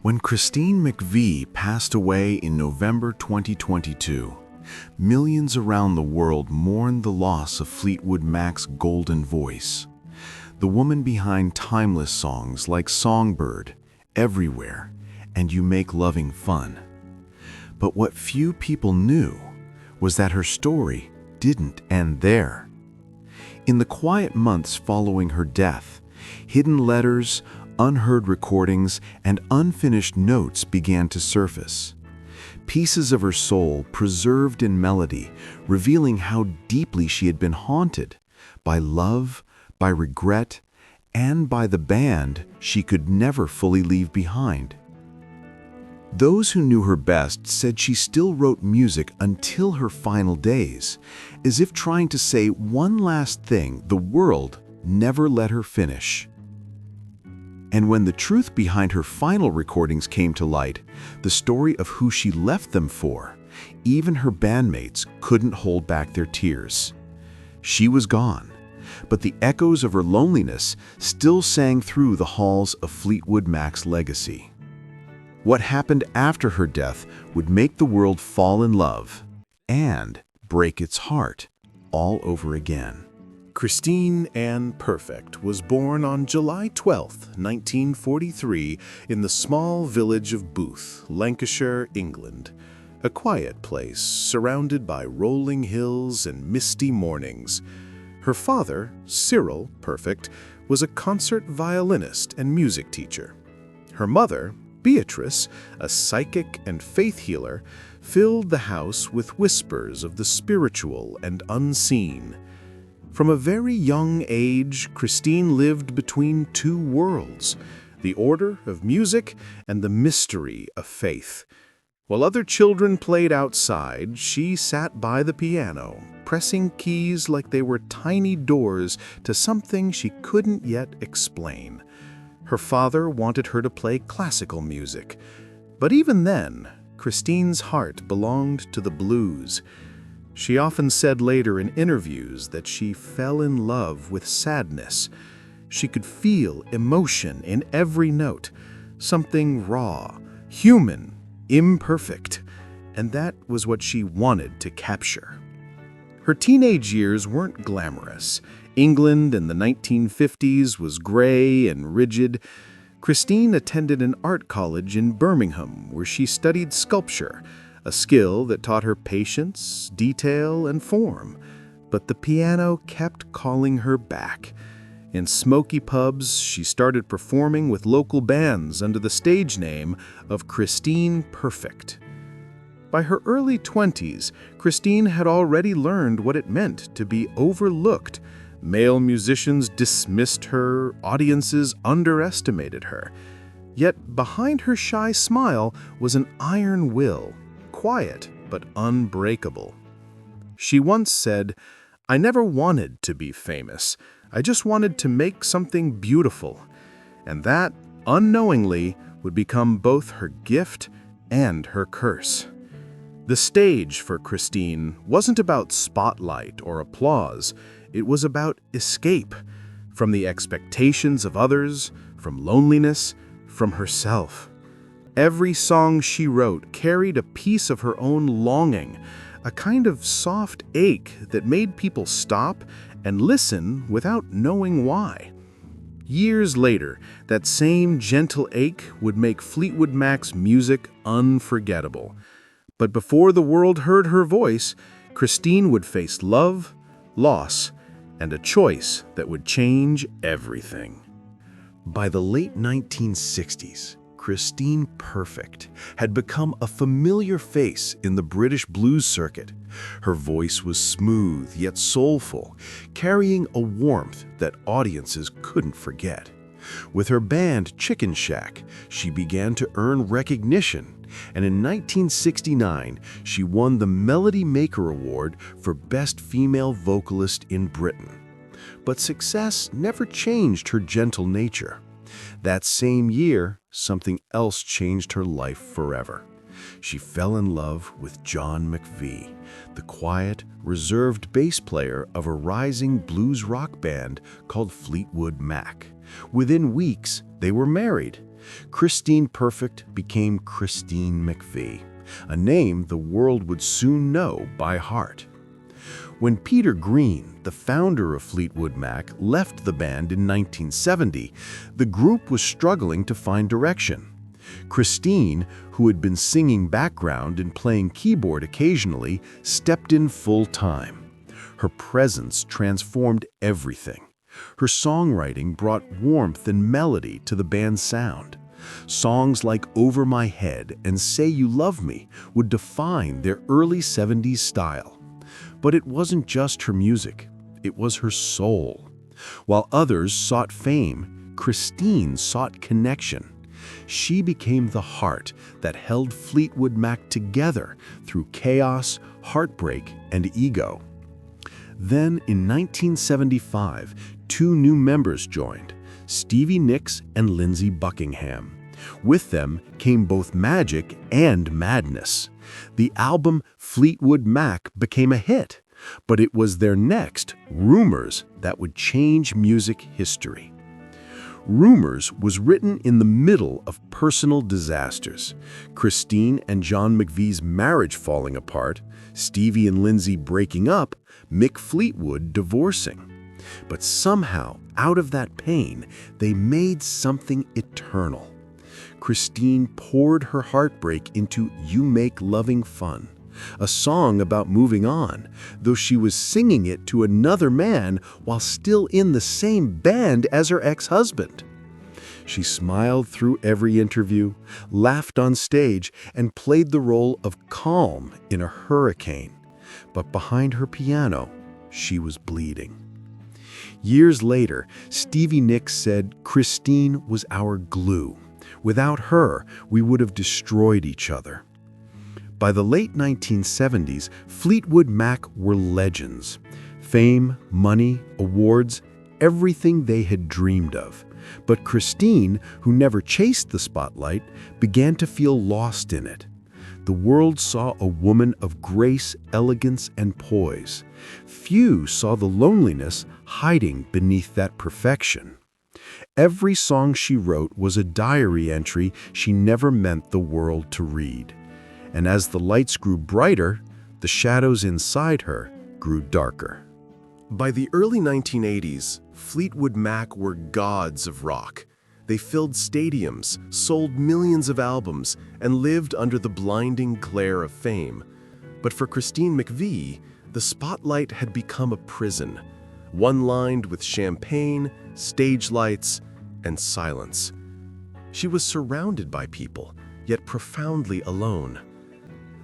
When Christine McVie passed away in November 2022, millions around the world mourned the loss of Fleetwood Mac's golden voice. The woman behind timeless songs like Songbird, Everywhere, and You Make Loving Fun. But what few people knew was that her story didn't end there. In the quiet months following her death, hidden letters, unheard recordings, and unfinished notes began to surface. Pieces of her soul preserved in melody, revealing how deeply she had been haunted by love, by regret, and by the band she could never fully leave behind. Those who knew her best said she still wrote music until her final days, as if trying to say one last thing the world never let her finish. And when the truth behind her final recordings came to light, the story of who she left them for, even her bandmates couldn't hold back their tears. She was gone, but the echoes of her loneliness still sang through the halls of Fleetwood Mac's legacy. What happened after her death would make the world fall in love and break its heart all over again. Christine Ann Perfect was born on July 12, 1943, in the small village of Booth, Lancashire, England, a quiet place surrounded by rolling hills and misty mornings. Her father, Cyril Perfect, was a concert violinist and music teacher. Her mother, Beatrice, a psychic and faith healer, filled the house with whispers of the spiritual and unseen. From a very young age, Christine lived between two worlds, the order of music and the mystery of faith. While other children played outside, she sat by the piano, pressing keys like they were tiny doors to something she couldn't yet explain. Her father wanted her to play classical music, but even then, Christine's heart belonged to the blues. She often said later in interviews that she fell in love with sadness. She could feel emotion in every note, something raw, human, imperfect, and that was what she wanted to capture. Her teenage years weren't glamorous. England in the 1950s was gray and rigid. Christine attended an art college in Birmingham where she studied sculpture, a skill that taught her patience, detail, and form. But the piano kept calling her back. In smoky pubs, she started performing with local bands under the stage name of Christine Perfect. By her early 20s, Christine had already learned what it meant to be overlooked. Male musicians dismissed her, audiences underestimated her. Yet behind her shy smile was an iron will, quiet but unbreakable. She once said, "I never wanted to be famous. I just wanted to make something beautiful." And that, unknowingly, would become both her gift and her curse. The stage for Christine wasn't about spotlight or applause. It was about escape from the expectations of others, from loneliness, from herself. Every song she wrote carried a piece of her own longing, a kind of soft ache that made people stop and listen without knowing why. Years later, that same gentle ache would make Fleetwood Mac's music unforgettable. But before the world heard her voice, Christine would face love, loss, and a choice that would change everything. By the late 1960s, Christine Perfect had become a familiar face in the British blues circuit. Her voice was smooth yet soulful, carrying a warmth that audiences couldn't forget. With her band Chicken Shack, she began to earn recognition, and in 1969, she won the Melody Maker Award for Best Female Vocalist in Britain. But success never changed her gentle nature. That same year, something else changed her life forever. She fell in love with John McVie, the quiet, reserved bass player of a rising blues rock band called Fleetwood Mac. Within weeks, they were married. Christine Perfect became Christine McVie, a name the world would soon know by heart. When Peter Green, the founder of Fleetwood Mac, left the band in 1970, the group was struggling to find direction. Christine, who had been singing background and playing keyboard occasionally, stepped in full time. Her presence transformed everything. Her songwriting brought warmth and melody to the band's sound. Songs like Over My Head and Say You Love Me would define their early 70s style. But it wasn't just her music, it was her soul. While others sought fame, Christine sought connection. She became the heart that held Fleetwood Mac together through chaos, heartbreak, and ego. Then, in 1975, two new members joined, Stevie Nicks and Lindsey Buckingham. With them came both magic and madness. The album Fleetwood Mac became a hit, but it was their next, Rumors, that would change music history. Rumors was written in the middle of personal disasters. Christine and John McVie's marriage falling apart, Stevie and Lindsey breaking up, Mick Fleetwood divorcing. But somehow, out of that pain, they made something eternal. Christine poured her heartbreak into You Make Loving Fun, a song about moving on, though she was singing it to another man while still in the same band as her ex-husband. She smiled through every interview, laughed on stage, and played the role of calm in a hurricane. But behind her piano, she was bleeding. Years later, Stevie Nicks said, "Christine was our glue. Without her, we would have destroyed each other." By the late 1970s, Fleetwood Mac were legends. Fame, money, awards, everything they had dreamed of. But Christine, who never chased the spotlight, began to feel lost in it. The world saw a woman of grace, elegance, and poise. Few saw the loneliness hiding beneath that perfection. Every song she wrote was a diary entry she never meant the world to read. And as the lights grew brighter, the shadows inside her grew darker. By the early 1980s, Fleetwood Mac were gods of rock. They filled stadiums, sold millions of albums, and lived under the blinding glare of fame. But for Christine McVie, the spotlight had become a prison, one lined with champagne, stage lights, and silence. She was surrounded by people, yet profoundly alone.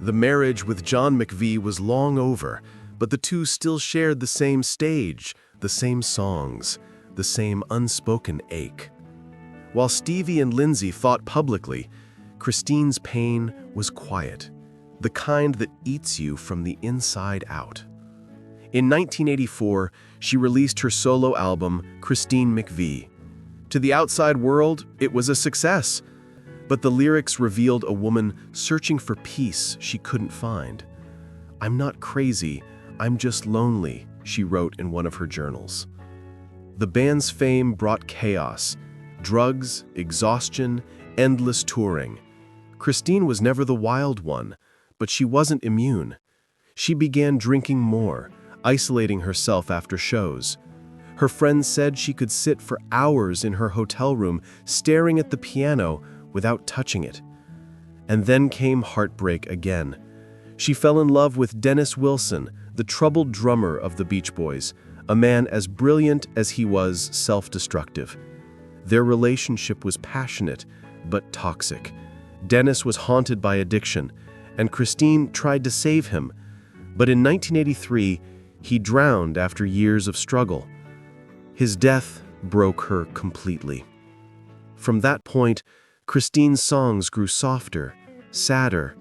The marriage with John McVie was long over, but the two still shared the same stage, the same songs, the same unspoken ache. While Stevie and Lindsey fought publicly, Christine's pain was quiet, the kind that eats you from the inside out. In 1984, she released her solo album, Christine McVie. To the outside world, it was a success, but the lyrics revealed a woman searching for peace she couldn't find. "I'm not crazy, I'm just lonely," she wrote in one of her journals. The band's fame brought chaos, drugs, exhaustion, endless touring. Christine was never the wild one, but she wasn't immune. She began drinking more, isolating herself after shows. Her friends said she could sit for hours in her hotel room staring at the piano without touching it. And then came heartbreak again. She fell in love with Dennis Wilson, the troubled drummer of the Beach Boys, a man as brilliant as he was self-destructive. Their relationship was passionate, but toxic. Dennis was haunted by addiction, and Christine tried to save him. But in 1983, he drowned after years of struggle. His death broke her completely. From that point, Christine's songs grew softer, sadder,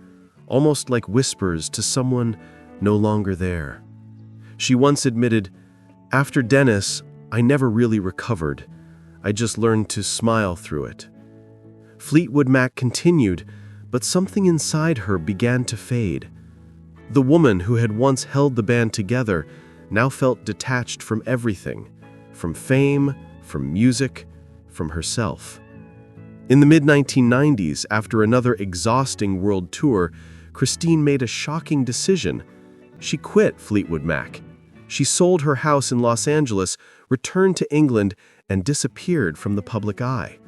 almost like whispers to someone no longer there. She once admitted, "After Dennis, I never really recovered. I just learned to smile through it." Fleetwood Mac continued, but something inside her began to fade. The woman who had once held the band together now felt detached from everything, from fame, from music, from herself. In the mid-1990s, after another exhausting world tour, Christine made a shocking decision. She quit Fleetwood Mac. She sold her house in Los Angeles, returned to England, and disappeared from the public eye.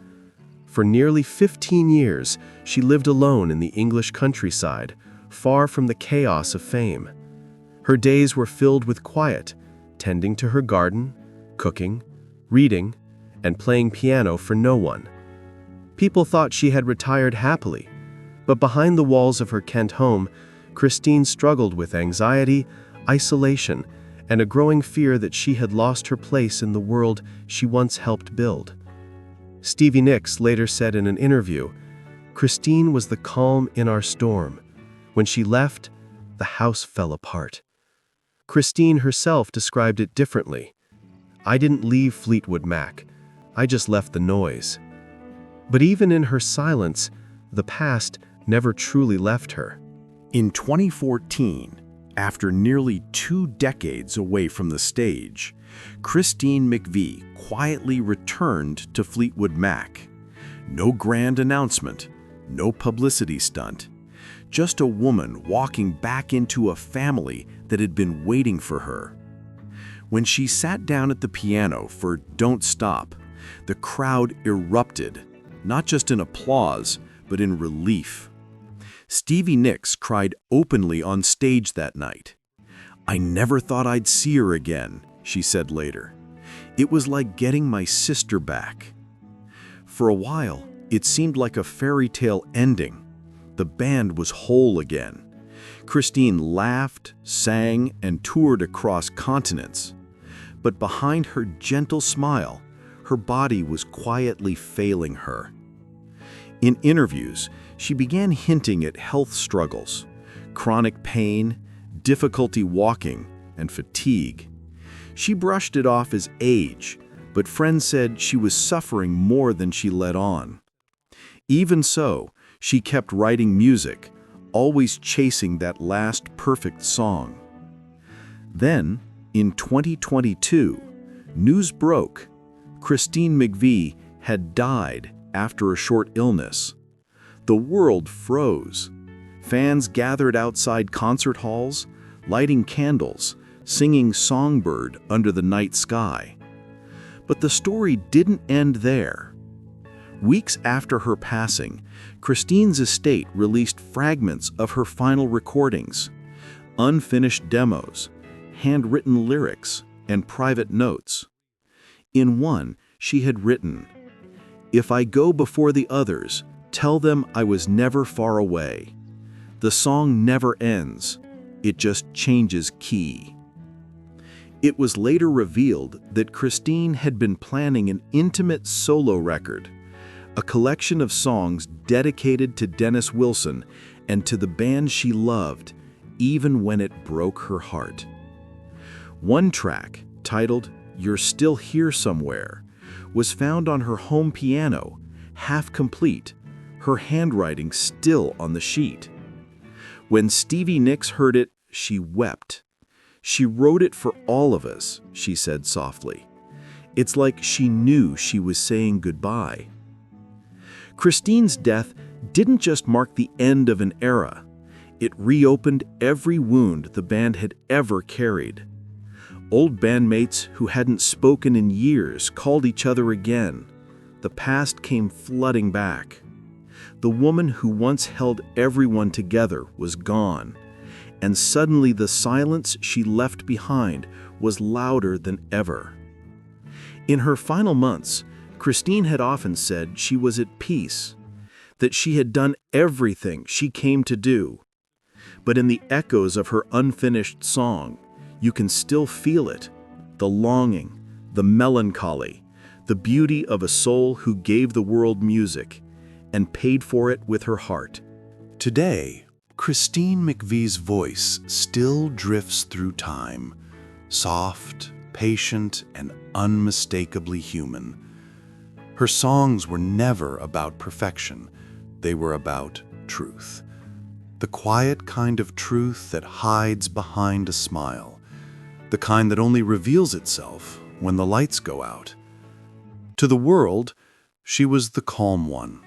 For nearly 15 years, she lived alone in the English countryside, far from the chaos of fame. Her days were filled with quiet, tending to her garden, cooking, reading, and playing piano for no one. People thought she had retired happily, but behind the walls of her Kent home, Christine struggled with anxiety, isolation, and a growing fear that she had lost her place in the world she once helped build. Stevie Nicks later said in an interview, "Christine was the calm in our storm. When she left, the house fell apart." Christine herself described it differently. "I didn't leave Fleetwood Mac. I just left the noise." But even in her silence, the past never truly left her. In 2014, after nearly 2 decades away from the stage, Christine McVie quietly returned to Fleetwood Mac. No grand announcement, no publicity stunt, just a woman walking back into a family that had been waiting for her. When she sat down at the piano for Don't Stop, the crowd erupted, not just in applause, but in relief. Stevie Nicks cried openly on stage that night. "I never thought I'd see her again," she said later. "It was like getting my sister back." For a while, it seemed like a fairy tale ending. The band was whole again. Christine laughed, sang, and toured across continents. But behind her gentle smile, her body was quietly failing her. In interviews, she began hinting at health struggles, chronic pain, difficulty walking, and fatigue. She brushed it off as age, but friends said she was suffering more than she let on. Even so, she kept writing music, always chasing that last perfect song. Then, in 2022, news broke. Christine McVie had died after a short illness. The world froze. Fans gathered outside concert halls, lighting candles, singing Songbird under the night sky. But the story didn't end there. Weeks after her passing, Christine's estate released fragments of her final recordings, unfinished demos, handwritten lyrics, and private notes. In one, she had written, "If I go before the others, tell them I was never far away. The song never ends, it just changes key." It was later revealed that Christine had been planning an intimate solo record, a collection of songs dedicated to Dennis Wilson and to the band she loved, even when it broke her heart. One track, titled "You're Still Here Somewhere," was found on her home piano, half complete, her handwriting still on the sheet. When Stevie Nicks heard it, she wept. "She wrote it for all of us," she said softly. "It's like she knew she was saying goodbye." Christine's death didn't just mark the end of an era. It reopened every wound the band had ever carried. Old bandmates who hadn't spoken in years called each other again. The past came flooding back. The woman who once held everyone together was gone, and suddenly the silence she left behind was louder than ever. In her final months, Christine had often said she was at peace, that she had done everything she came to do. But in the echoes of her unfinished song, you can still feel it, the longing, the melancholy, the beauty of a soul who gave the world music and paid for it with her heart. Today, Christine McVie's voice still drifts through time, soft, patient, and unmistakably human. Her songs were never about perfection. They were about truth. The quiet kind of truth that hides behind a smile. The kind that only reveals itself when the lights go out. To the world, she was the calm one,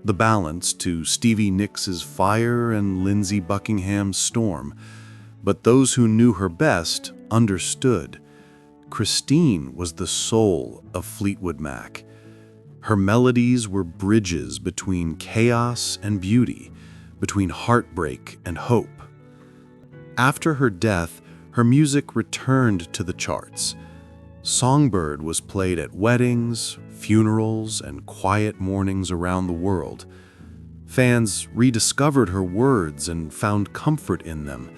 the balance to Stevie Nicks' fire and Lindsey Buckingham's storm. But those who knew her best understood. Christine was the soul of Fleetwood Mac. Her melodies were bridges between chaos and beauty, between heartbreak and hope. After her death, her music returned to the charts. Songbird was played at weddings, funerals, and quiet mornings around the world. Fans rediscovered her words and found comfort in them,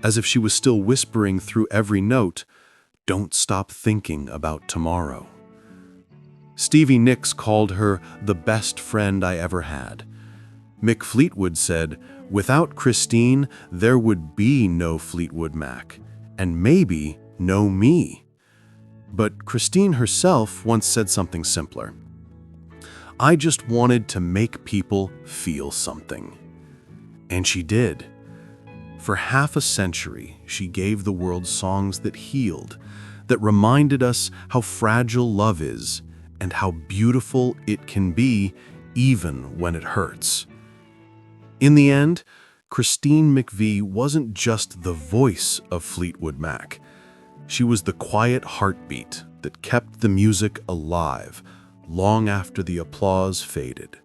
as if she was still whispering through every note, "Don't stop thinking about tomorrow." Stevie Nicks called her the best friend I ever had. Mick Fleetwood said, "Without Christine, there would be no Fleetwood Mac, and maybe no me." But Christine herself once said something simpler. "I just wanted to make people feel something." And she did. For half a century, she gave the world songs that healed, that reminded us how fragile love is and how beautiful it can be even when it hurts. In the end, Christine McVie wasn't just the voice of Fleetwood Mac. She was the quiet heartbeat that kept the music alive long after the applause faded.